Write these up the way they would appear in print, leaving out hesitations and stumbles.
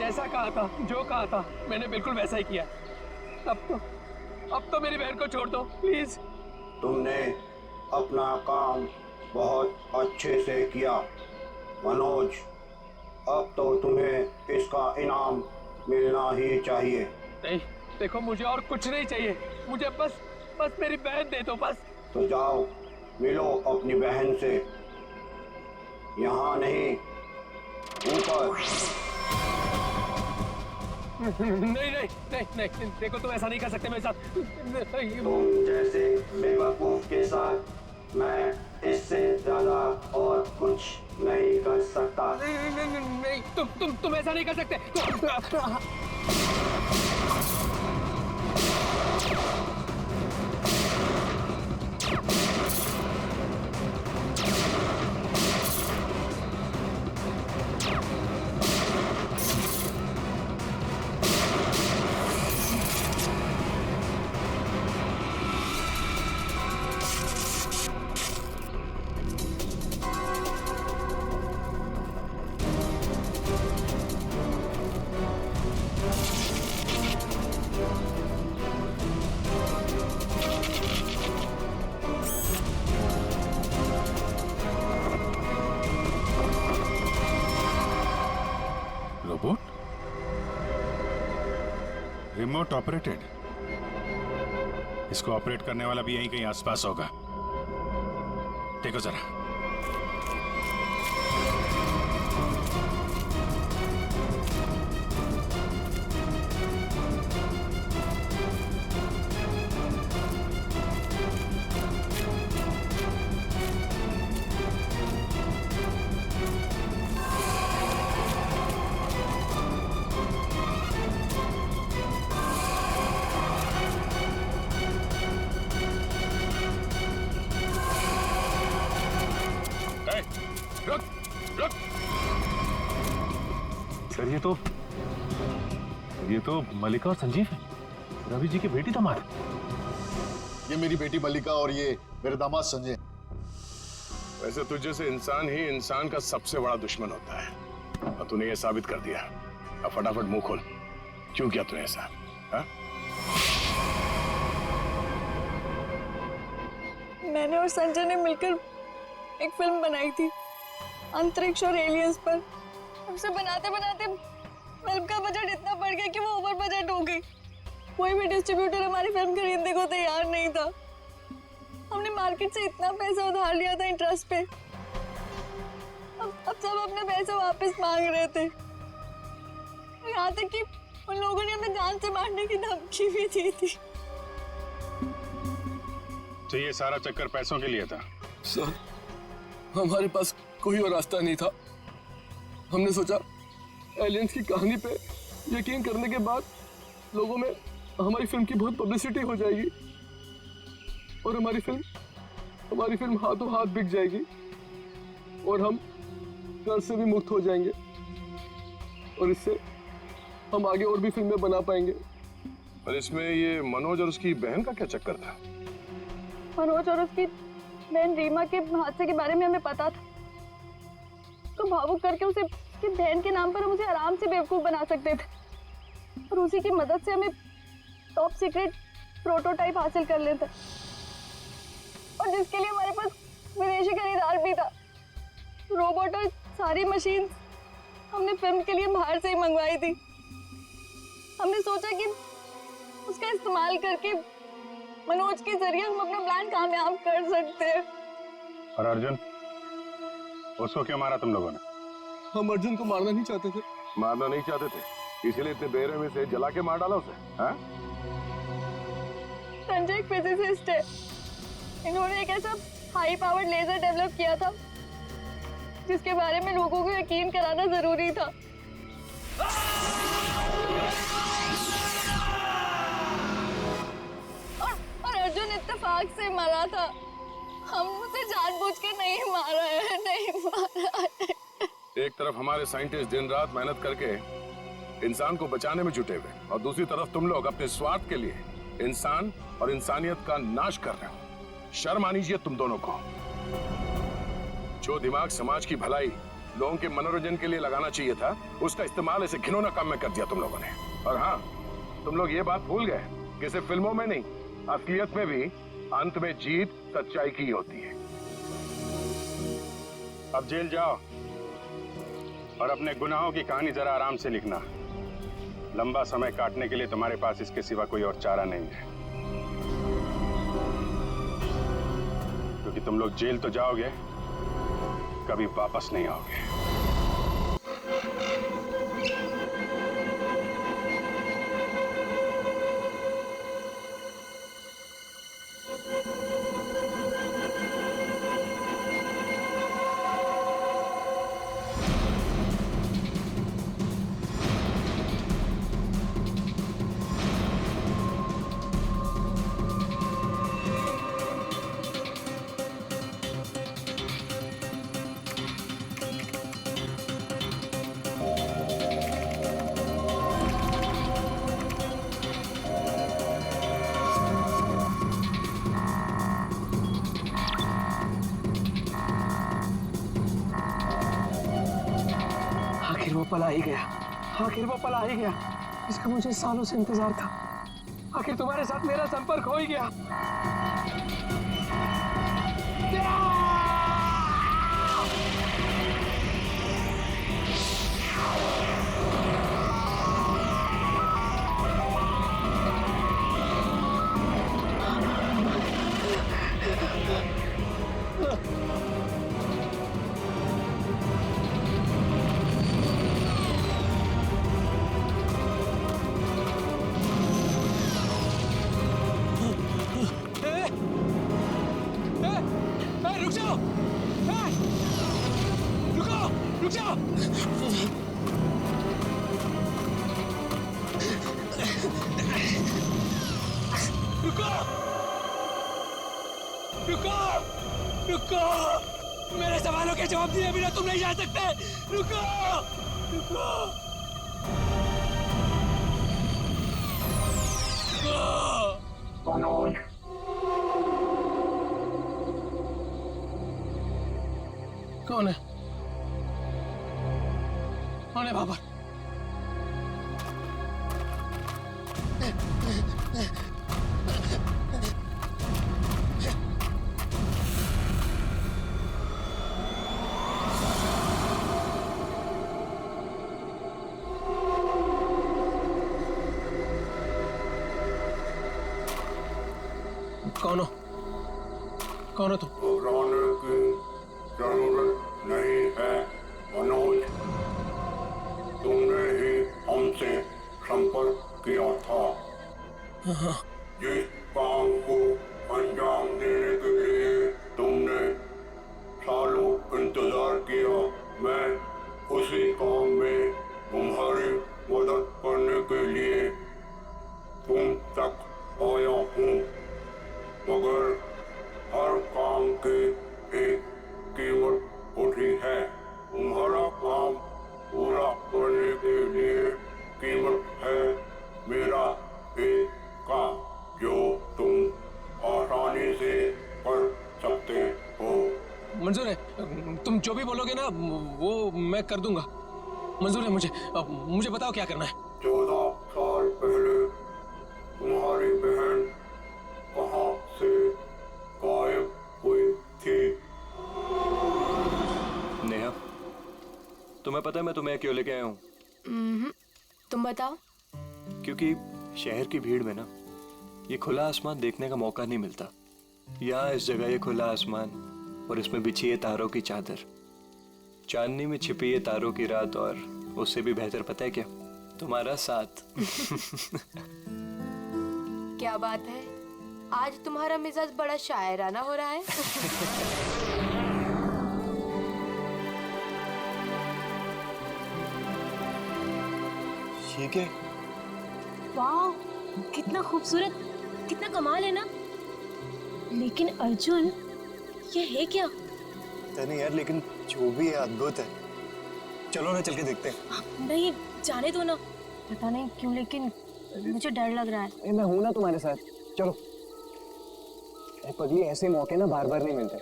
जैसा कहा था, जो कहा था, मैंने बिल्कुल वैसा ही किया। अब तो मेरी बहन को छोड़ दो प्लीज। तुमने अपना काम बहुत अच्छे से किया मनोज, अब तो तुम्हें इसका इनाम मिलना ही चाहिए। नहीं देखो, मुझे और कुछ नहीं चाहिए, मुझे बस मेरी बहन दे दो बस। तो जाओ मिलो अपनी बहन से, यहाँ नहीं ऊपर। नहीं नहीं नहीं नहीं, देखो तुम ऐसा नहीं कर सकते मेरे साथ। तुम जैसे बेवकूफ के साथ मैं इससे ज्यादा और कुछ नहीं कर सकता। नहीं नहीं नहीं, नहीं तुम ऐसा नहीं कर सकते। रोबोट रिमोट ऑपरेटेड, इसको ऑपरेट करने वाला भी यहीं कहीं आसपास होगा। देखो जरा। रुक रुक। सर ये तो मल्लिका और संजीव है, रवि जी की बेटी दामाद। ये मेरी बेटी मल्लिका और ये मेरे दामाद संजय। वैसे तुझे से इंसान ही इंसान का सबसे बड़ा दुश्मन होता है, और तूने ये साबित कर दिया। अब फटाफट मुंह खोल, क्यों किया तूने ऐसा? हा? मैंने और संजय ने मिलकर एक फिल्म बनाई थी अंतरिक्ष और एलियंस पर। उसे बनाते बनाते फिल्म का बजट इतना बढ़ गया कि वो ओवर बजट हो गई। कोई भी डिस्ट्रीब्यूटर हमारी फिल्म खरीदने को तैयार नहीं था। हमने मार्केट से इतना पैसा उधार लिया था इंटरेस्ट पे। अब सब अपने पैसे वापस मांग रहे थे। यहाँ तक कि उन लोगों ने हमें जान से मारने की धमकी भी दी थी। तो ये सारा चक्कर पैसों के लिए था? सर, हमारे पास कोई और रास्ता नहीं था। हमने सोचा एलियंस की कहानी पे यकीन करने के बाद लोगों में हमारी फिल्म की बहुत पब्लिसिटी हो जाएगी और हमारी फिल्म हाथों हाथ बिक जाएगी और हम कर्ज से भी मुक्त हो जाएंगे और इससे हम आगे और भी फिल्में बना पाएंगे। और इसमें ये मनोज और उसकी बहन का क्या चक्कर था? मनोज और उसकी बहन रीमा के हादसे के बारे में हमें पता था, तो भावुक करके उसे उसकी बहन के नाम पर हम उसे आराम से बेवकूफ बना सकते थे और उसी की मदद से हमें टॉप सीक्रेट प्रोटोटाइप हासिल कर लेते, और जिसके लिए हमारे पास विदेशी खरीदार भी था। रोबोट और सारी मशीन हमने फिल्म के लिए बाहर से ही मंगवाई थी। हमने सोचा कि उसका इस्तेमाल करके मनोज के जरिए हम अपना प्लान कामयाब कर सकते हैं। और अर्जुन, उसको क्यों मारा तुम लोगों ने? हम अर्जुन को मारना नहीं चाहते थे। मारना नहीं चाहते थे, इसीलिए इतने बेरहमी से जला के मार डाला उसे? हाँ? संजय एक फिजिसिस्ट है। इन्होंने एक ऐसा हाई पावर्ड लेजर डेवलप किया था जिसके बारे में लोगों को यकीन कराना जरूरी था। और अर्जुन इत्तेफाक से मरा था। हम उसे जानबूझ के नहीं मारा है, नहीं मारा है। एक तरफ हमारे साइंटिस्ट दिन रात मेहनत करके इंसान को बचाने में जुटे हुए, और दूसरी तरफ तुम लोग अपने स्वार्थ के लिए इंसान और इंसानियत का नाश कर रहे हो। शर्म आनी चाहिए तुम दोनों को। जो दिमाग समाज की भलाई, लोगों के मनोरंजन के लिए लगाना चाहिए था, उसका इस्तेमाल ऐसे घिनौना काम में कर दिया तुम लोगों ने। और हाँ, तुम लोग ये बात भूल गए कि सिर्फ फिल्मों में नहीं, असलियत में भी अंत में जीत सच्चाई की होती है। अब जेल जाओ और अपने गुनाहों की कहानी जरा आराम से लिखना। लंबा समय काटने के लिए तुम्हारे पास इसके सिवा कोई और चारा नहीं है, क्योंकि तुम लोग जेल तो जाओगे, कभी वापस नहीं आओगे। आखिर वो पल आ ही गया, आखिर वो पल आ ही गया। इसका मुझे सालों से इंतजार था। आखिर तुम्हारे साथ मेरा संपर्क हो ही गया। रुक जाओ, रुको, रुक जाओ। रुको, रुको, रुको। मेरे सवालों के जवाब दिए बिना तुम नहीं जा सकते। रुको, रुको, रुको। कौन है? कौन है बाबर? कौन हो? कौन हो तुम? घबराने की जरूरत नहीं है मनोज, तुमने ही हमसे संपर्क किया था। जिस काम को अंजाम देने के लिए तुमने सालों इंतजार किया, मैं उसी काम में तुम्हारी मदद करने के लिए तुम तक आया हूँ, मगर हर काम के एक कीमत होती है। तुम्हारा काम पूरा करने के लिए कीमत है मेरा एक काम, जो तुम आसानी से कर सकते हो। मंजूर है, तुम जो भी बोलोगे ना वो मैं कर दूंगा। मंजूर है मुझे। मुझे बताओ क्या करना है। 14 साल पहले तुम्हारी बहन कहाँ से गायब हुई थी? नेहा, तुम्हें पता है मैं तुम्हें क्यों लेके आया हूँ? तुम बताओ। क्योंकि शहर की भीड़ में ना ये खुला आसमान देखने का मौका नहीं मिलता। यहाँ इस जगह ये खुला आसमान और इसमें बिछी है तारों की चादर, चांदनी में छिपी है तारों की रात, और उससे भी बेहतर पता है क्या? तुम्हारा साथ। क्या बात है, आज तुम्हारा मिजाज बड़ा शायराना हो रहा है। ये क्या? वाह, कितना खूबसूरत, कितना कमाल है ना। लेकिन अर्जुन, ये है क्या? पता नहीं यार, लेकिन जो भी है अद्भुत है। चलो ना, चल के देखते हैं। नहीं, जाने दो ना। पता नहीं क्यों लेकिन मुझे डर लग रहा है। मैं हूं ना तुम्हारे साथ, चलो। पगली, ऐसे मौके ना बार बार नहीं मिलते।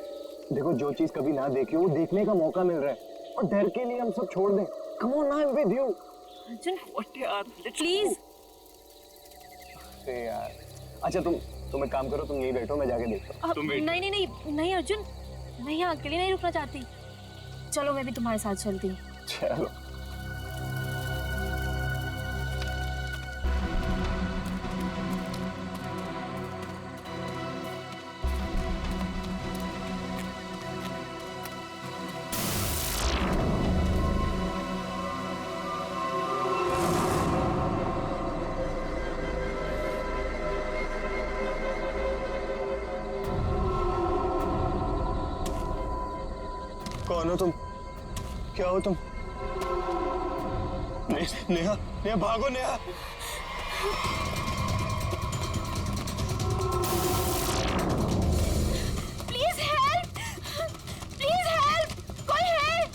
देखो, जो चीज कभी ना देखी हो वो देखने का मौका मिल रहा है। और डर के लिए हम सब छोड़ दें? Come on I am with you. Arjun what यार, प्लीज। अरे यार, अच्छा तुम एक काम करो, तुम यहीं बैठो, मैं जाके देखता हूँ। नहीं नहीं नहीं नहीं अर्जुन, मैं यहाँ अकेले नहीं रुकना चाहती। चलो मैं भी तुम्हारे साथ चलती हूँ। चलो। कौन हो तुम? क्या हो तुम? नेहा, नेहा भागो Neha. Please help, please help, कोई हेल्प।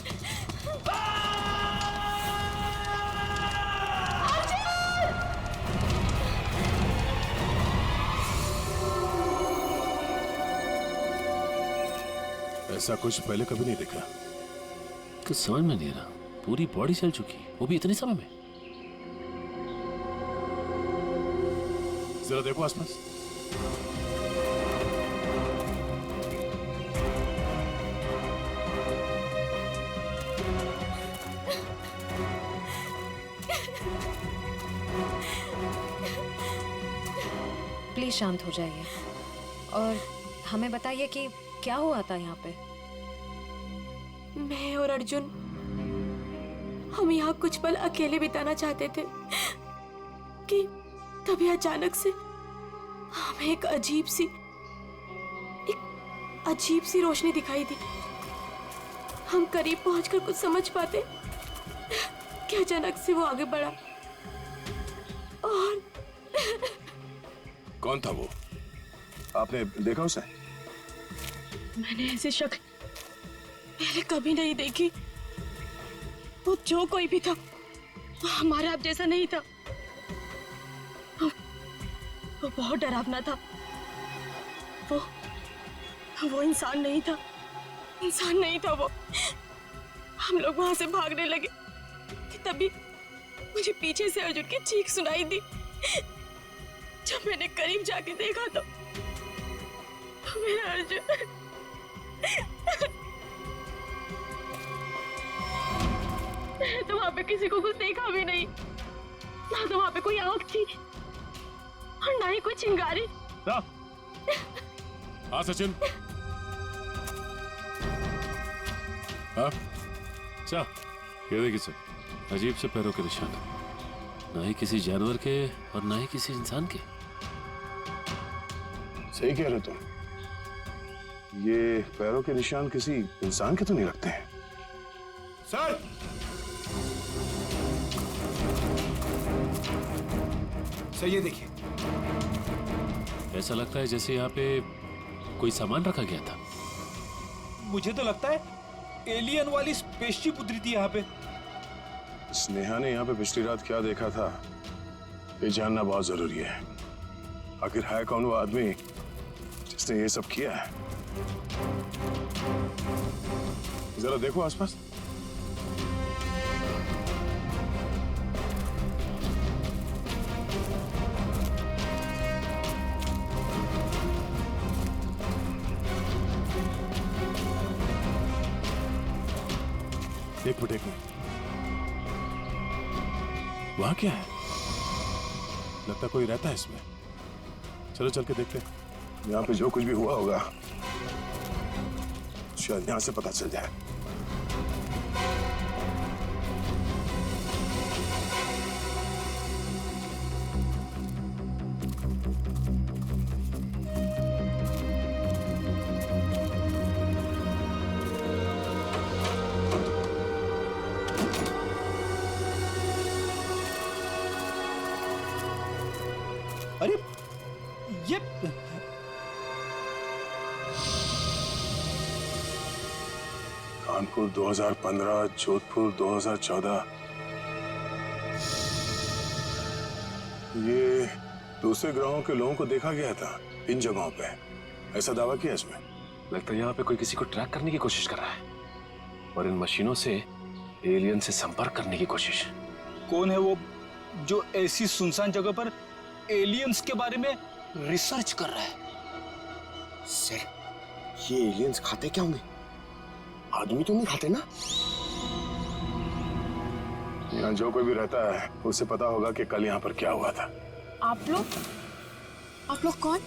ऐसा कुछ पहले कभी नहीं देखा। कुछ समझ में नहीं आ रहा, पूरी बॉडी चल चुकी, वो भी इतने समय में। जरा देखो आसपास। प्लीज शांत हो जाइए और हमें बताइए कि क्या हुआ था यहाँ पे। मैं और अर्जुन हम यहाँ कुछ पल अकेले बिताना चाहते थे कि तभी अचानक से हमें एक अजीब सी रोशनी दिखाई दी। हम करीब पहुंचकर कुछ समझ पाते कि अचानक से वो आगे बढ़ा और कौन था वो? आपने देखा उसे? मैंने ऐसी शक्ल पहले कभी नहीं देखी। वो जो कोई भी था वो हमारे आप जैसा नहीं था। वो बहुत डरावना था। वो इंसान नहीं था, इंसान नहीं था वो। हम लोग वहां से भागने लगे कि तभी मुझे पीछे से अर्जुन की चीख सुनाई दी। जब मैंने करीब जाके देखा तो मेरा अर्जुन मैंने तो वहां पे किसी को कुछ देखा भी नहीं। ना तो वहां पे कोई आंख थी और ना ही कोई चिंगारी। हाँ सचिन। हाँ अच्छा, ये देखिए सर, अजीब से पैरों के निशान, ना ही किसी जानवर के और ना ही किसी इंसान के। सही कह रहे तुम, ये पैरों के निशान किसी इंसान के तो नहीं लगते हैं। सर, सर ये देखिए, ऐसा लगता है जैसे यहाँ पे कोई सामान रखा गया था। मुझे तो लगता है एलियन वाली स्पेसशिप उतरी थी यहाँ पे। स्नेहा ने यहाँ पे पिछली रात क्या देखा था, ये जानना बहुत जरूरी है। आखिर है कौन वो आदमी जिसने ये सब किया है? जरा देखो आसपास। एक मिनट, वहां क्या है? लगता कोई रहता है इसमें। चलो चल के देखते हैं। यहाँ पे जो कुछ भी हुआ होगा शायद यहाँ से पता चल जाए। अरे ये कानपुर 2015, जोधपुर 2014। ये दूसरे ग्रहों के लोगों को देखा गया था इन जगहों पे, ऐसा दावा किया इसमें। लगता है यहाँ पे कोई किसी को ट्रैक करने की कोशिश कर रहा है। और इन मशीनों से एलियन से संपर्क करने की कोशिश। कौन है वो जो ऐसी सुनसान जगह पर एलियंस के बारे में रिसर्च कर रहा है? सर, ये एलियंस खाते क्या होंगे? आदमी तो नहीं खाते ना? यहाँ जो कोई भी रहता है उसे पता होगा कि कल यहाँ पर क्या हुआ था। आप लोग कौन?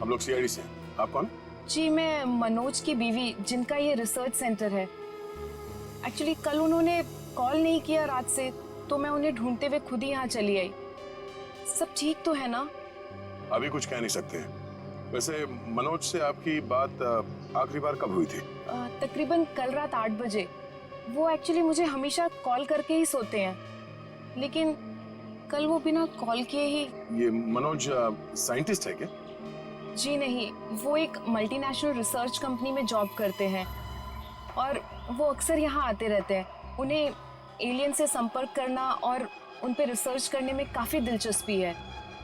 हम लोग सीआईडी से। आप कौन? जी मैं मनोज की बीवी, जिनका ये रिसर्च सेंटर है। एक्चुअली कल उन्होंने कॉल नहीं किया रात से, तो मैं उन्हें ढूंढते हुए खुद ही यहाँ चली आई। सब ठीक तो है ना? अभी कुछ कह नहीं सकते। वैसे मनोज से आपकी बात आखिरी बार कब हुई थी? तकरीबन कल रात 8 बजे। वो एक्चुअली मुझे हमेशा कॉल करके ही सोते हैं, लेकिन कल वो बिना कॉल किए ही। ये मनोज साइंटिस्ट है क्या? जी नहीं, वो एक मल्टीनेशनल रिसर्च कंपनी में जॉब करते हैं और वो अक्सर यहाँ आते रहते हैं। उन्हें एलियन से संपर्क करना और उन पे रिसर्च करने में काफ़ी दिलचस्पी है।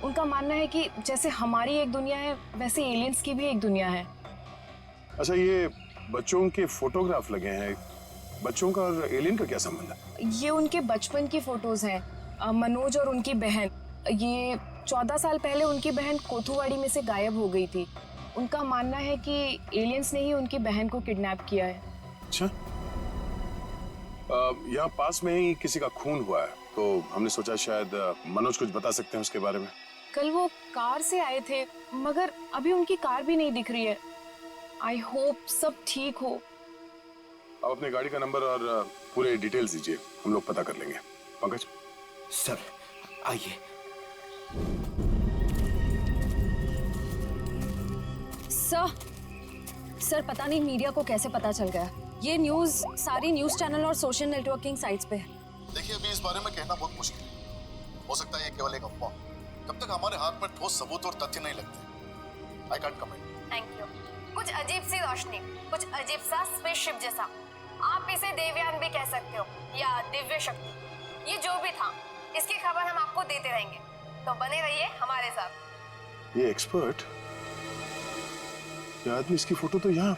उनका मानना है कि जैसे हमारी एक दुनिया है, वैसे एलियंस की भी एक दुनिया है। अच्छा, ये बच्चों के फोटोग्राफ लगे हैं, बच्चों का और एलियन का क्या संबंध है? ये उनके बचपन की फोटोज हैं, मनोज और उनकी बहन। ये 14 साल पहले उनकी बहन कोथुवाड़ी में से गायब हो गई थी। उनका मानना है कि एलियंस ने ही उनकी बहन को किडनैप किया है। अच्छा, यहाँ पास में ही किसी का खून हुआ है, तो हमने सोचा शायद मनोज कुछ बता सकते हैं उसके बारे में। कल वो कार से आए थे, मगर अभी उनकी कार भी नहीं दिख रही है। आई होप सब ठीक हो। आप अपने गाड़ी का नंबर और पूरे डिटेल्स दीजिए, हम लोग पता कर लेंगे। पंकज सर आइए। सर पता नहीं मीडिया को कैसे पता चल गया। ये न्यूज़ सारी न्यूज़ चैनल और सोशल नेटवर्किंग साइट्स पे है। देखिए, अभी इस बारे में कहना बहुत मुश्किल है। हो सकता है ये केवल एक अफवाह। जब तक हमारे हाथ में ठोस सबूत और तथ्य नहीं लगते, I can't comment. Thank you. कुछ अजीब सी रोशनी, कुछ अजीब सा स्पेसशिप जैसा। आप इसे देवयान भी कह सकते हो या दिव्य शक्ति। ये जो भी था, इसकी खबर हम आपको देते रहेंगे, तो बने रहिए हमारे साथ। ये एक्सपर्ट, ये आदमी, इसकी फोटो तो यहाँ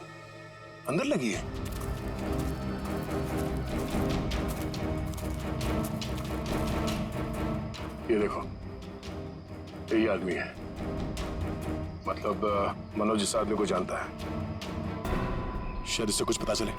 अंदर लगी है। ये देखो, यही आदमी है। मतलब मनोज इस आदमी को जानता है। शायद इससे कुछ पता चले।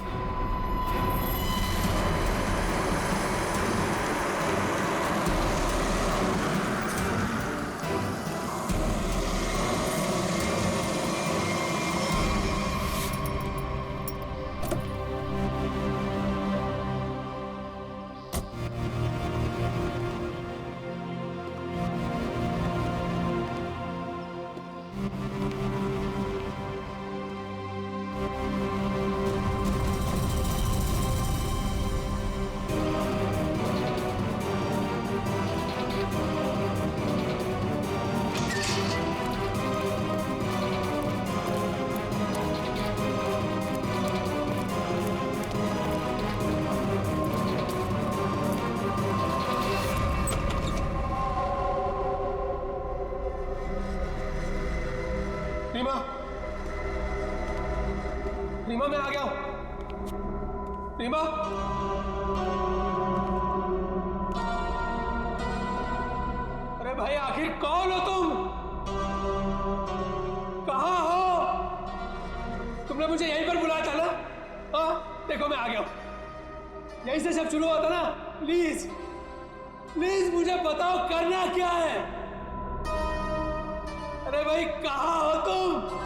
रीमा, रीमा मैं आ गया हूं। रीमा, अरे भाई आखिर कौन हो तुम? कहाँ हो? तुमने मुझे यहीं पर बुलाया था ना? हाँ, देखो मैं आ गया हूं। यहीं से सब शुरू हुआ था ना? प्लीज प्लीज मुझे बताओ करना क्या है? अरे भाई कहाँ हो तुम?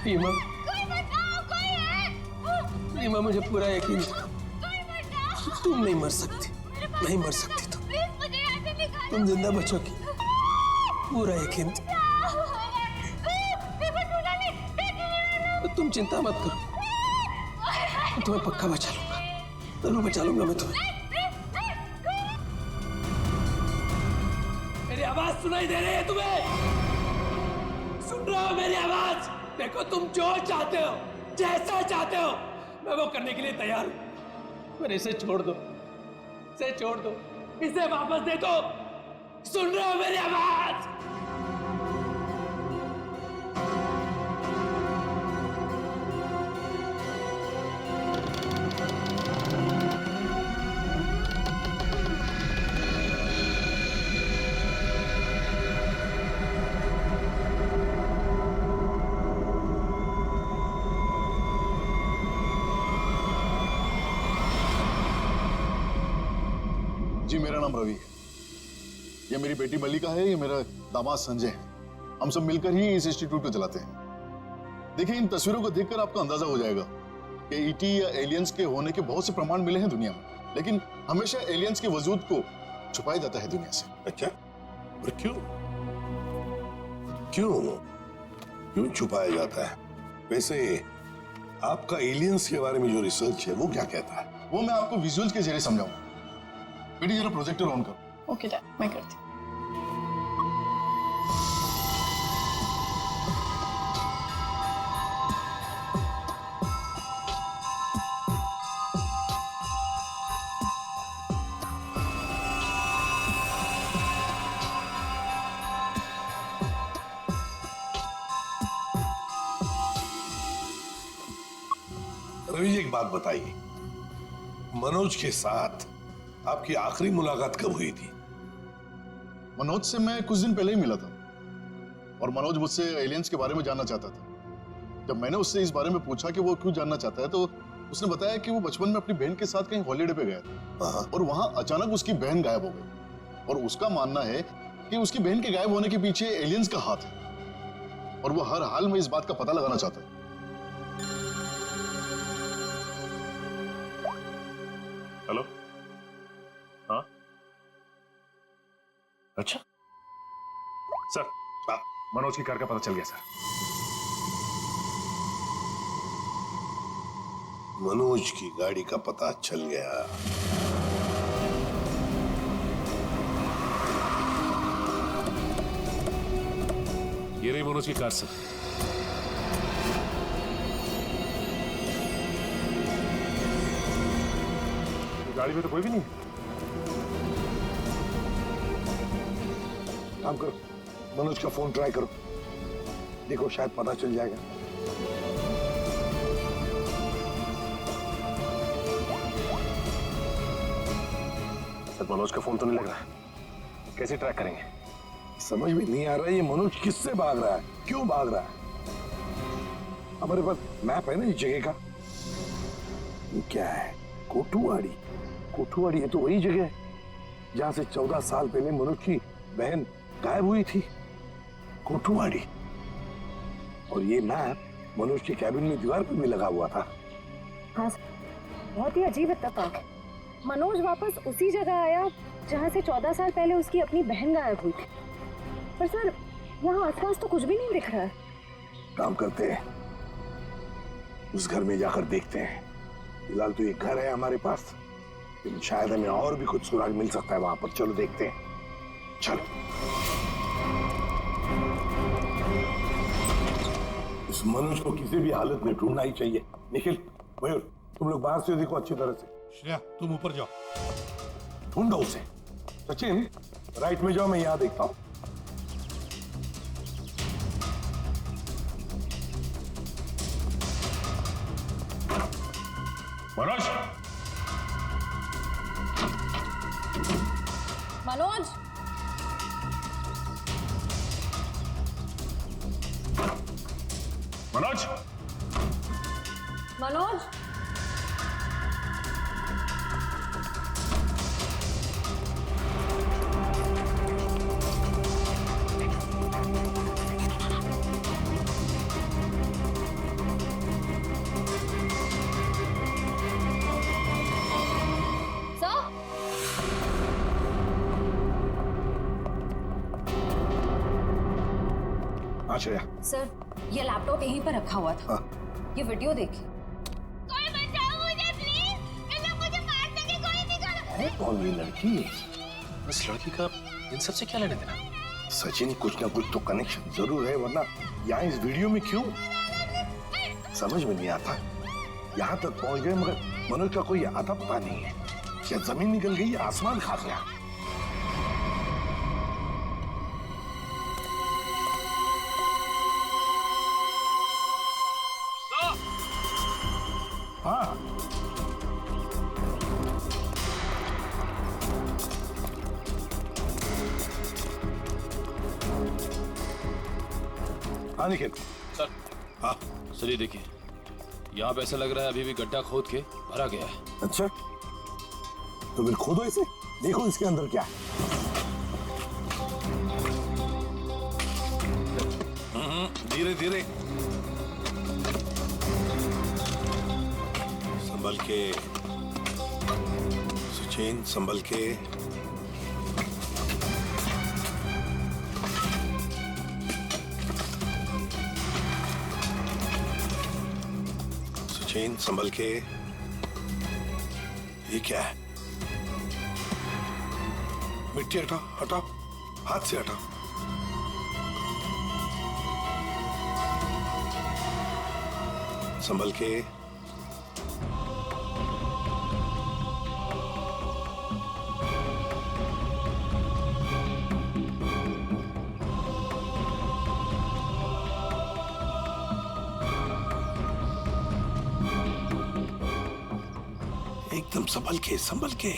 रीमा, रीमा मुझे पूरा यकीन था तुम नहीं मर सकती, नहीं मर सकती तुम। तुम जिंदा बचोगी, पूरा यकीन। तुम चिंता मत करो, मैं तुम्हें पक्का बचा लूंगा, जरूर बचा लूंगा मैं तुम्हें। मेरी आवाज सुनाई दे रही है तुम्हें? सुन रहे हो मेरी आवाज? देखो, तुम जो चाहते हो, जैसा चाहते हो, मैं वो करने के लिए तैयार हूं। पर इसे छोड़ दो, इसे छोड़ दो, इसे वापस दे दो। सुन रहे हो मेरी आवाज? जी, मेरा नाम रवि है। ये मेरी बेटी मल्लिका है, ये मेरा दामाद संजय है। हम सब मिलकर ही इस इंस्टीट्यूट को चलाते हैं। देखिए, इन तस्वीरों को देखकर आपको अंदाजा हो जाएगा कि ईटी या एलियंस के होने के बहुत से प्रमाण मिले हैं दुनिया में, लेकिन हमेशा एलियंस के वजूद को छुपाया जाता है दुनिया से। अच्छा, और क्यों क्यों क्यों छुपाया जाता है? वैसे आपका एलियंस के बारे में जो रिसर्च है वो क्या कहता है? वो मैं आपको विजुअल्स के जरिए समझाऊंगा। बेटी, जरा प्रोजेक्टर ऑन करो। ओके डैड, मैं करती हूँ। रवि जी, एक बात बताइए, मनोज के साथ आपकी आखिरी मुलाकात कब हुई थी? मनोज से मैं कुछ दिन पहले ही मिला था और मनोज मुझसे एलियंस के बारे में जानना चाहता था। जब मैंने उससे इस बारे में पूछा कि वो क्यों जानना चाहता है, तो उसने बताया कि वो बचपन में अपनी बहन के साथ कहीं हॉलीडे पे गया था और वहां अचानक उसकी बहन गायब हो गई और उसका मानना है कि उसकी बहन के गायब होने के पीछे एलियंस का हाथ है और वो हर हाल में इस बात का पता लगाना चाहता है। हेलो, हाँ, अच्छा सर, मनोज की कार का पता चल गया सर। मनोज की गाड़ी का पता चल गया। ये रही मनोज की कार सर। गाड़ी में तो कोई भी नहीं। काम करो, मनोज का फोन ट्राई करो, देखो शायद पता चल जाएगा। सर, मनोज का फोन तो नहीं लग रहा, कैसे ट्रैक करेंगे? समझ में नहीं आ रहा है ये मनोज किससे भाग रहा है, क्यों भाग रहा है? हमारे पास मैप है ना इस जगह का। ये क्या है? कोठुवाड़ी। कोठुवाड़ी है तो वही जगह है जहां से 14 साल पहले मनोज की बहन गायब हुई थी। कोठुवाड़ी। और ये मैप मनोज के कैबिन में दीवार पर भी लगा हुआ था। हाँ सर, बहुत ही अजीब इत्तेफाक है। मनोज वापस उसी जगह आया जहाँ से 14 साल पहले उसकी अपनी बहन गायब हुई थी। पर सर, यहाँ आसपास तो कुछ भी नहीं दिख रहा है। काम करते हैं, उस घर में जाकर देखते हैं। फिलहाल तो ये घर है हमारे पास, लेकिन शायद हमें और भी कुछ सुराग मिल सकता है वहां पर। चलो देखते हैं, चलो। इस मनोज को किसी भी हालत में ढूंढना ही चाहिए। निखिल, मयूर, तुम लोग बाहर से देखो अच्छी तरह से। श्रेया, तुम ऊपर जाओ, ढूंढो उसे। सचिन, राइट में जाओ, मैं यहां देखता हूं। मनोज, मनोज, मनोज, मनोज, श्रेया? सर ये लैपटॉप यहीं पर रखा हुआ था। ये वीडियो देखिए। है कौन ये लड़की? इस लड़की का इन सबसे क्या लेने देना? सचिन, कुछ ना कुछ तो कनेक्शन जरूर है, वरना यहाँ इस वीडियो में क्यों? समझ में नहीं आता। यहाँ तक पहुंच गए मगर मनोज का कोई आता पता नहीं है। क्या जमीन निकल गई, आसमान खा गया? हाँ, हाँ निखिल। सर। हाँ सर, ये देखिए, यहाँ पे ऐसा लग रहा है अभी भी गड्ढा खोद के भरा गया है। अच्छा, तो फिर खोदो इसे, देखो इसके अंदर क्या है। धीरे धीरे, संभल के सचिन, संभल के। सचिन, संभल के। ये क्या है? मिट्टी हटाओ, हटाओ, हाथ से हटाओ। संभल के। एकदम संभल के, संभल के।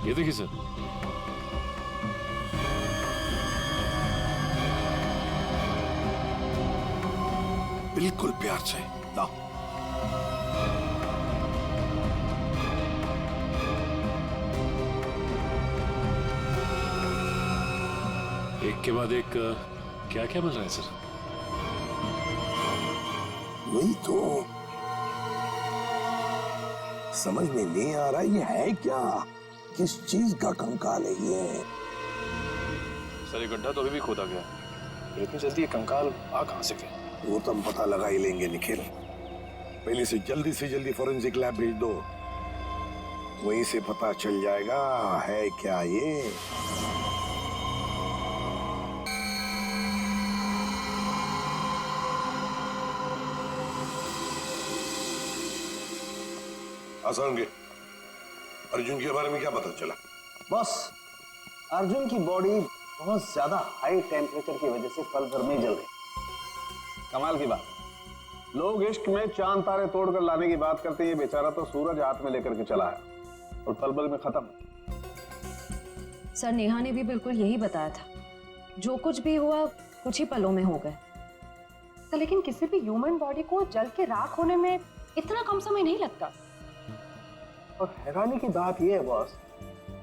ये देखिए सर, बिल्कुल प्यार से लाओ। एक के बाद एक क्या क्या मिल रहा है सर? वही तो समझ में नहीं आ रहा, ये है क्या? किस चीज का कंकाल है ये? सर, ये गड्ढा तो अभी भी खोदा गया है, इतनी जल्दी ये कंकाल आ कहां से गया? वो तो हम पता लगा ही लेंगे निखिल। पहले से जल्दी फॉरेंसिक लैब भेज दो, वहीं से पता चल जाएगा है क्या ये। आसानगे, अर्जुन के बारे में क्या पता चला? बस अर्जुन की बॉडी बहुत ज्यादा हाई टेम्परेचर की वजह से पल भर में जल गई। कमाल की बात, लोग इश्क में चांद तारे तोड़कर लाने की बात करते हैं, ये बेचारा तो सूरज हाथ में लेकर के चला है और पल भर में खत्म। सर, नेहा ने भी बिल्कुल यही बताया था, जो कुछ भी हुआ कुछ ही पलों में हो गए। तो लेकिन किसी भी ह्यूमन बॉडी को जल के राख होने में इतना कम समय नहीं लगता। और हैरानी की बात यह है बॉस,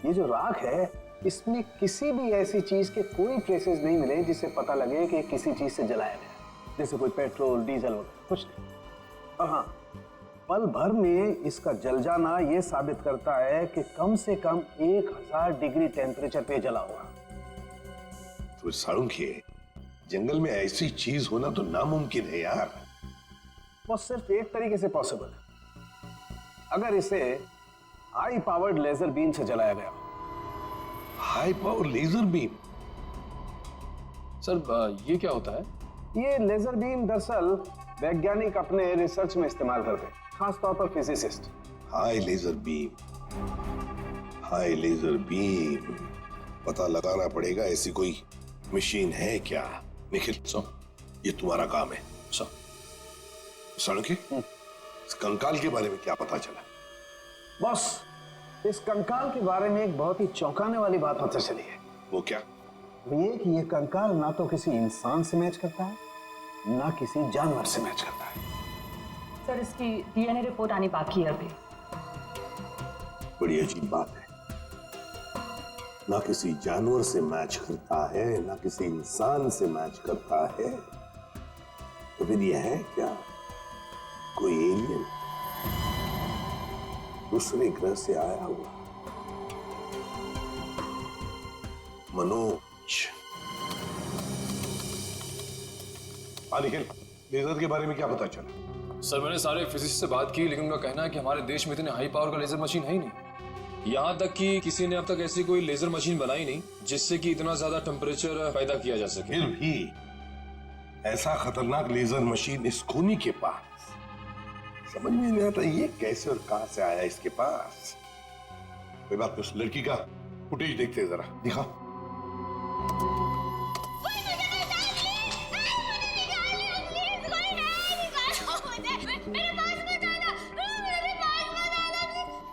ये जो राख है इसमें किसी भी ऐसी चीज के कोई ट्रेसेस नहीं मिले जिससे पता लगे कि किसी चीज से जलाया गया, जैसे कोई पेट्रोल, डीजल वगैरह कुछ नहीं। और हाँ, पल भर में इसका जल जाना यह साबित करता है कि कम से कम 1000 डिग्री टेम्परेचर पे जला हुआ। तो साळुंखे, जंगल में ऐसी चीज होना तो नामुमकिन है यार। वो सिर्फ एक तरीके से पॉसिबल है, अगर इसे हाई पावर्ड लेजर बीम से जलाया गया। High power laser beam? Sir, ये क्या होता है? ये लेजर बीम दरअसल वैज्ञानिक अपने रिसर्च में इस्तेमाल करते हैं, खासतौर पर physicist. High laser beam, high laser beam, पता लगाना पड़ेगा ऐसी कोई मशीन है क्या। निखिल, ये तुम्हारा काम है। साळुंखे, इस कंकाल के बारे में क्या पता चला? बॉस, इस कंकाल के बारे में एक बहुत ही चौंकाने वाली बात पता चली है। वो क्या? वो ये कि ये कंकाल ना तो किसी इंसान से मैच करता है, ना किसी जानवर से मैच करता है। सर, इसकी डीएनए रिपोर्ट आनी बाकी है अभी। बड़ी अजीब बात है, ना किसी जानवर से मैच करता है, ना किसी इंसान से मैच करता है। समझ दिया है क्या? कोई एलियन दूसरे ग्रह से आया हुआ मनोज। निखिल, लेजर के बारे में क्या पता चला? सर मैंने सारे फिजिसिस्ट से बात की, लेकिन उनका कहना है कि हमारे देश में इतने हाई पावर का लेजर मशीन है ही नहीं। यहाँ तक कि किसी ने अब तक ऐसी कोई लेजर मशीन बनाई नहीं जिससे कि इतना ज्यादा टेम्परेचर पैदा किया जा सके। फिर भी ऐसा खतरनाक लेजर मशीन इस खूनी के पास, समझ में नहीं आता ये कैसे और कहां से आया इसके पास। कोई बात नहीं, उस लड़की का फुटेज देखते हैं, जरा दिखाओ।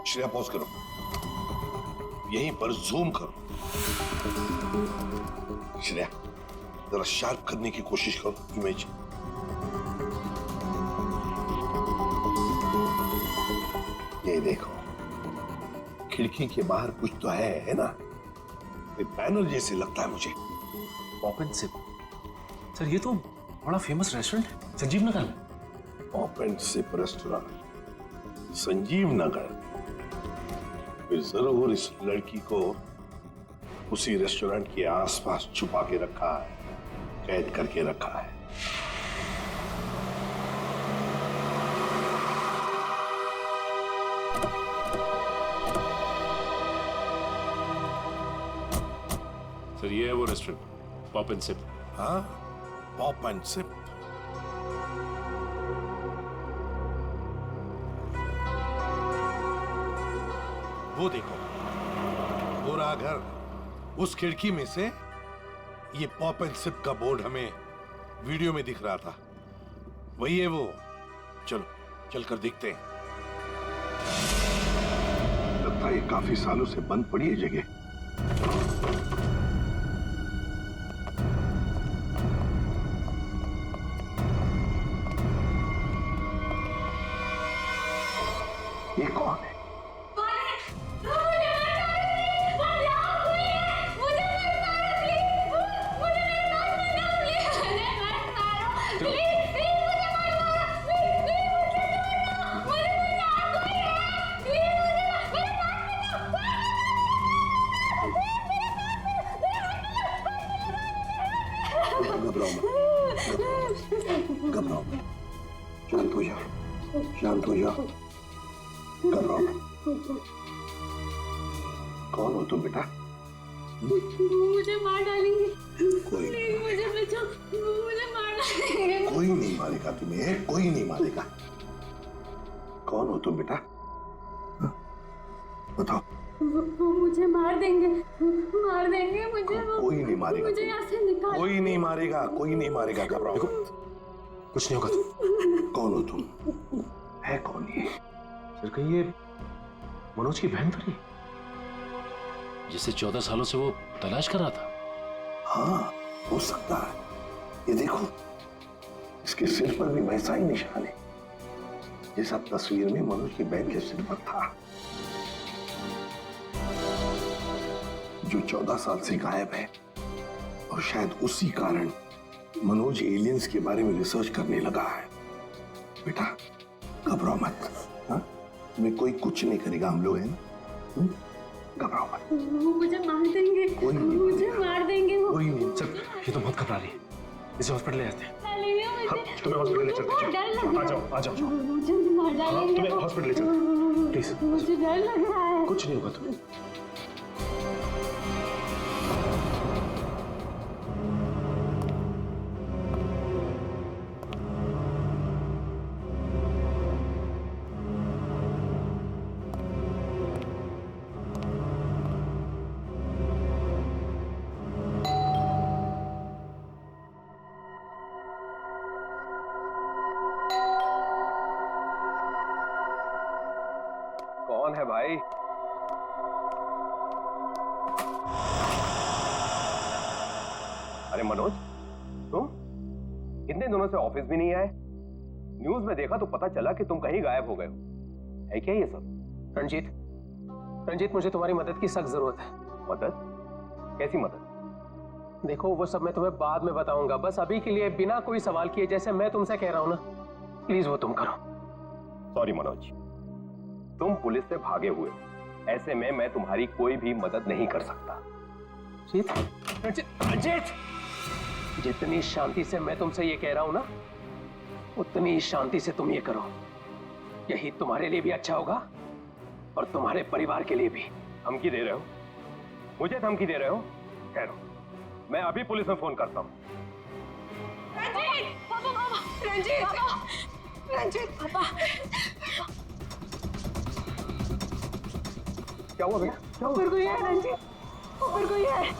श्रेया पॉज करो, यहीं पर जूम करो। श्रेया जरा शार्प करने की कोशिश करो इमेज। ये देखो, खिड़की के बाहर कुछ तो है ना? बैनर जैसे लगता है मुझे। Pop and SIP. सर ये तो बड़ा फेमस रेस्टोरेंट है, संजीव नगर में। Pop and sip restaurant Sanjeev Nagar. फिर जरूर इस लड़की को उसी रेस्टोरेंट के आसपास छुपा के रखा है, कैद करके रखा है। सर ये है वो रेस्टोरेंट, पॉप एंड सिप। हाँ, पॉप एंड सिप। वो देखो, पूरा घर, उस खिड़की में से ये पॉप एंड सिप का बोर्ड हमें वीडियो में दिख रहा था। वही है वो। चलो चलकर देखते हैं। लगता है ये काफी सालों से बंद पड़ी है जगह। ये कौन है? घबराओ मत, शांत हो जाओ, शांत हो जाओ, घबराओ मत। कौन हो तुम बेटा? मुझे मार डालेंगे। कोई प्लीज मुझे बचाओ, मुझे मार डालेंगे। कोई नहीं मारेगा तुम्हें, कोई नहीं मारेगा। कौन हो तुम बेटा? बताओ। वो मुझे मार देंगे, मार देंगे मुझे। कोई नहीं मारेगा, मुझे यहाँ से निकाल। कोई नहीं मारेगा, कोई नहीं मारेगा। घबराओ, कुछ नहीं होगा। कौन हो तुम? है कौन ये? सर कहीं ये मनोज की बहन तो नहीं, जिसे 14 सालों से वो तलाश कर रहा था? हाँ, हो सकता है। ये देखो, इसके सिर पर भी वैसा ही निशान है जैसा तस्वीर में मनोज की बहन के सिर पर था, जो 14 साल से गायब है। और शायद उसी कारण मनोज एलियंस के बारे में रिसर्च करने लगा है। बेटा घबराओ मत, हाँ? तुम्हें कोई कुछ नहीं करेगा, हम लोग हैं ना। घबराओ मत। वो मुझे मार देंगे, मुझे मार देंगे वो। कोई नहीं। सर ये तो बहुत घबरा रही है, इसे हॉस्पिटल ले जाते हैं। तुम्हें हॉस्पिटल ले चलते हैं। आ जाओ, आ जाओ। मुझे मार डालेंगे। तुम्हें हॉस्पिटल ले चलते हैं, प्लीज। मुझे डर लग रहा है। कुछ नहीं होगा तुम्हें। कौन है भाई? अरे मनोज, तुम इतने दिनों से ऑफिस भी नहीं आए। न्यूज में देखा तो पता चला कि तुम कहीं गायब हो गए हो। है क्या ये सब? रंजीत, मुझे तुम्हारी मदद की सख्त जरूरत है। मदद? कैसी मदद? देखो वो सब मैं तुम्हें बाद में बताऊंगा, बस अभी के लिए बिना कोई सवाल किए जैसे मैं तुमसे कह रहा हूं ना, प्लीज वो तुम करो। सॉरी मनोज, तुम पुलिस से भागे हुए, ऐसे में मैं तुम्हारी कोई भी मदद नहीं कर सकता। रंजीत, जितनी शांति से मैं तुमसे ये कह रहा हूं ना, उतनी शांति से तुम ये करो। यही तुम्हारे लिए भी अच्छा होगा और तुम्हारे परिवार के लिए भी। धमकी दे रहे हो? मुझे धमकी दे रहे हो? ठहरो, मैं अभी पुलिस में फोन करता हूँ। रंजीत! पापा, पापा! रंजीत! पापा! रंजीत! पापा! क्या हुआ बेटा? क्या हुआ? ऊपर कोई है रंजीत, ऊपर कोई है।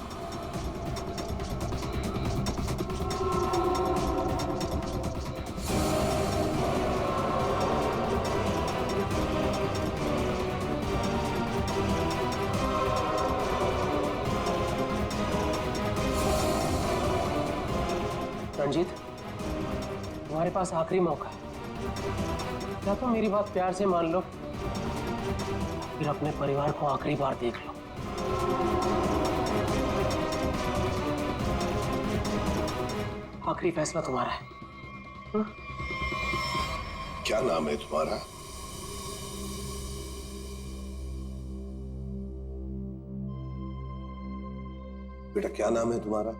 रंजीत, तुम्हारे पास आखिरी मौका है, या तो मेरी बात प्यार से मान लो, फिर अपने परिवार को आखिरी बार देख लो। आखिरी फैसला तुम्हारा है। क्या नाम है तुम्हारा? बेटा क्या नाम है तुम्हारा?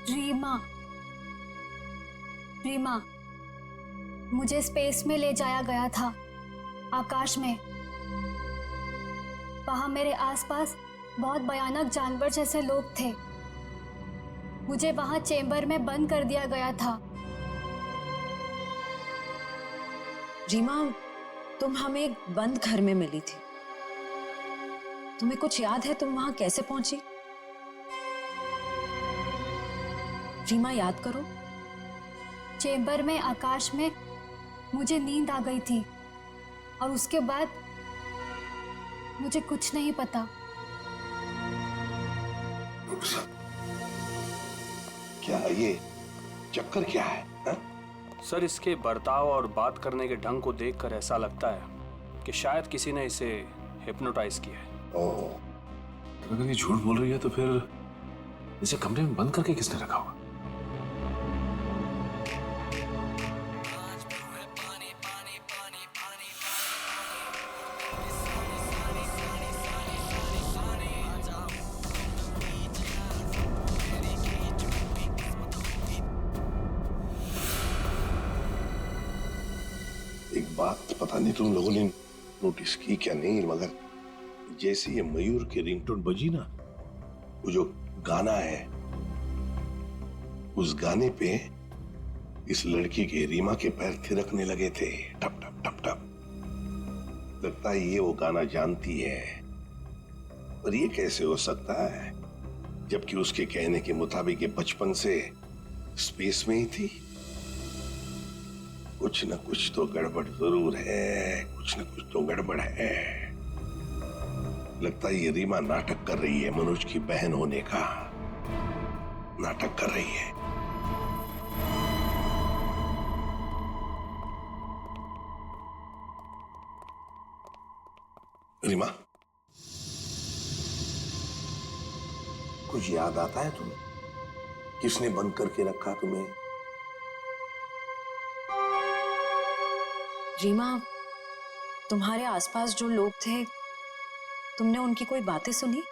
रीमा। रीमा, मुझे स्पेस में ले जाया गया था, आकाश में। वहां मेरे आसपास बहुत भयानक जानवर जैसे लोग थे। मुझे वहां चेंबर में बंद कर दिया गया था। रीमा, तुम हमें एक बंद घर में मिली थी। तुम्हें कुछ याद है तुम वहां कैसे पहुंची? रीमा, याद करो। चेंबर में आकाश में मुझे नींद आ गई थी और उसके बाद मुझे कुछ नहीं पता। क्या ये चक्कर क्या है हा? सर, इसके बर्ताव और बात करने के ढंग को देखकर ऐसा लगता है कि शायद किसी ने इसे हिप्नोटाइज किया है। ओह, अगर ये झूठ बोल रही है तो फिर इसे कमरे में बंद करके किसने रखा होगा? एक बात पता नहीं तुम लोगों ने नोटिस की क्या नहीं, मगर जैसे ये मयूर की रिंगटोन बजी ना, वो जो गाना है, उस गाने पे इस लड़की के रीमा के पैर थिरकने लगे थे, टप टप टप टप। लगता है ये वो गाना जानती है, पर ये कैसे हो सकता है जबकि उसके कहने के मुताबिक ये बचपन से स्पेस में ही थी। कुछ न कुछ तो गड़बड़ जरूर है, कुछ न कुछ तो गड़बड़ है। लगता है ये रीमा नाटक कर रही है, मनोज की बहन होने का नाटक कर रही है। रीमा, कुछ याद आता है तुम्हें? किसने बंद करके रखा तुम्हें? रीमा, तुम्हारे आसपास जो लोग थे, तुमने उनकी कोई बातें सुनी?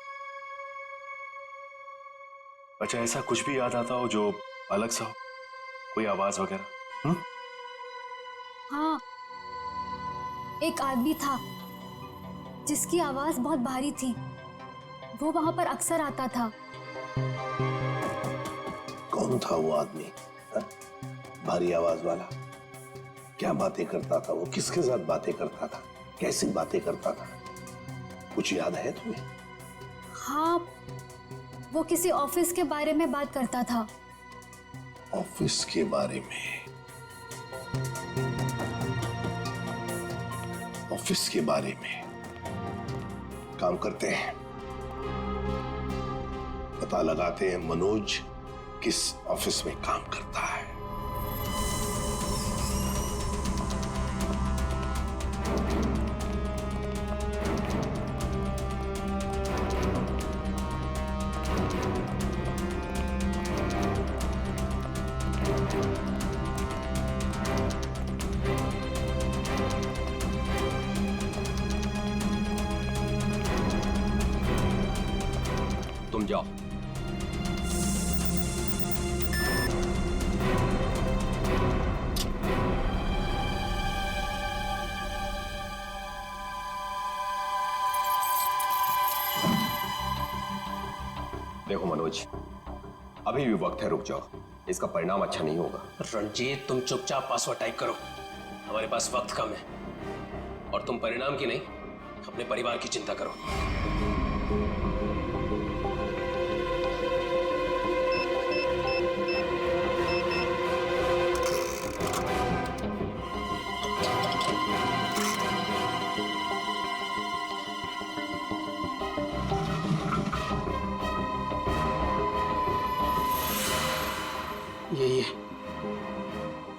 अच्छा, ऐसा कुछ भी याद आता हो जो अलग सा हो, कोई आवाज वगैरह? हाँ, एक आदमी था जिसकी आवाज बहुत भारी थी। वो वहां पर अक्सर आता था। कौन था वो आदमी? भारी आवाज वाला? क्या बातें करता था वो? किसके साथ बातें करता था? कैसी बातें करता था? कुछ याद है तुम्हें? हाँ, वो किसी ऑफिस के बारे में बात करता था। ऑफिस के बारे में? ऑफिस के बारे में? काम करते हैं, पता लगाते हैं मनोज किस ऑफिस में काम करता है। तुम जाओ। देखो मनोज, अभी भी वक्त है, रुक जाओ। इसका परिणाम अच्छा नहीं होगा। रंजीत, तुम चुपचाप पासवर्ड टाइप करो। हमारे पास वक्त कम है और तुम परिणाम की नहीं, अपने परिवार की चिंता करो।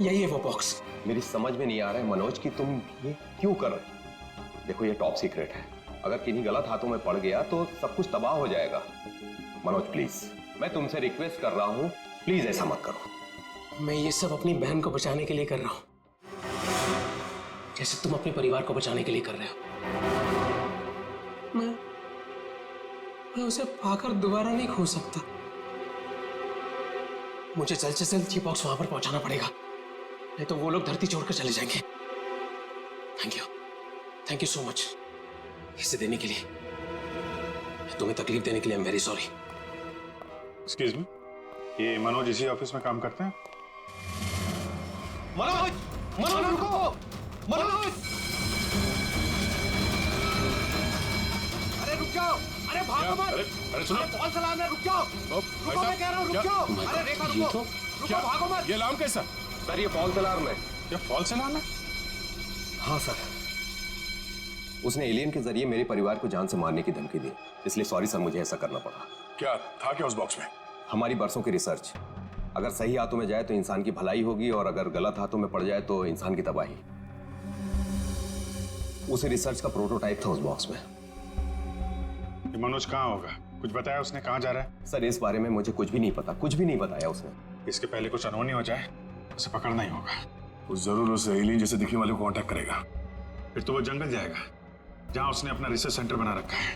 यही है वो बॉक्स। मेरी समझ में नहीं आ रहा है मनोज कि तुम ये क्यों कर रहे हो। देखो ये टॉप सीक्रेट है, अगर किन्हीं गलत हाथों में पड़ गया तो सब कुछ तबाह हो जाएगा। मनोज प्लीज, मैं तुमसे रिक्वेस्ट कर रहा हूं, प्लीज ऐसा मत करो। मैं ये सब अपनी बहन को बचाने के लिए कर रहा हूं, जैसे तुम अपने परिवार को बचाने के लिए कर रहे हो। मैं उसे पाकर दोबारा नहीं खो सकता। मुझे जल्द से जल्द ये बॉक्स वहां पर पहुंचाना पड़ेगा, नहीं तो वो लोग धरती छोड़कर चले जाएंगे। थैंक यू सो मच इसे देने के लिए, तुम्हें तकलीफ देने के लिए। I am very sorry. Excuse me, ये मनोज इसी ऑफिस में काम करते हैं? मनोज, मनोज रुको, मनोज! अरे रुक जाओ, अरे भागो मत। अरे सुनो, कौन सा नाम है? रुक जाओ, रुको, मैं कह रहा हूँ रुक जाओ। अरे रेखा रुको, रुको, भागो मत। ये अलार्म कैसा? सर ये फॉल्स अलार्म है। ये फॉल्स अलार्म है? हाँ सर, उसने एलियन के जरिए मेरे परिवार को जान से मारने की धमकी दी, इसलिए सॉरी सर, मुझे ऐसा करना पड़ा। क्या था क्या उस बॉक्स में? हमारी बरसों की रिसर्च, अगर सही हाथों में जाए तो इंसान की भलाई होगी और अगर गलत हाथों में पड़ जाए तो इंसान की तबाही। उसी रिसर्च का प्रोटोटाइप था उस बॉक्स में। ये मनोज कहाँ होगा? कुछ बताया उसने कहाँ जा रहा है? सर इस बारे में मुझे कुछ भी नहीं पता, कुछ भी नहीं बताया उसने। इसके पहले कुछ अनहोनी हो जाए, उसे पकड़ना ही होगा। वो जरूर उस एलियन जैसे दिखने वाले को कांटेक्ट करेगा। फिर तो वो जंगल जाएगा जहां उसने अपना रिसर्च सेंटर बना रखा है।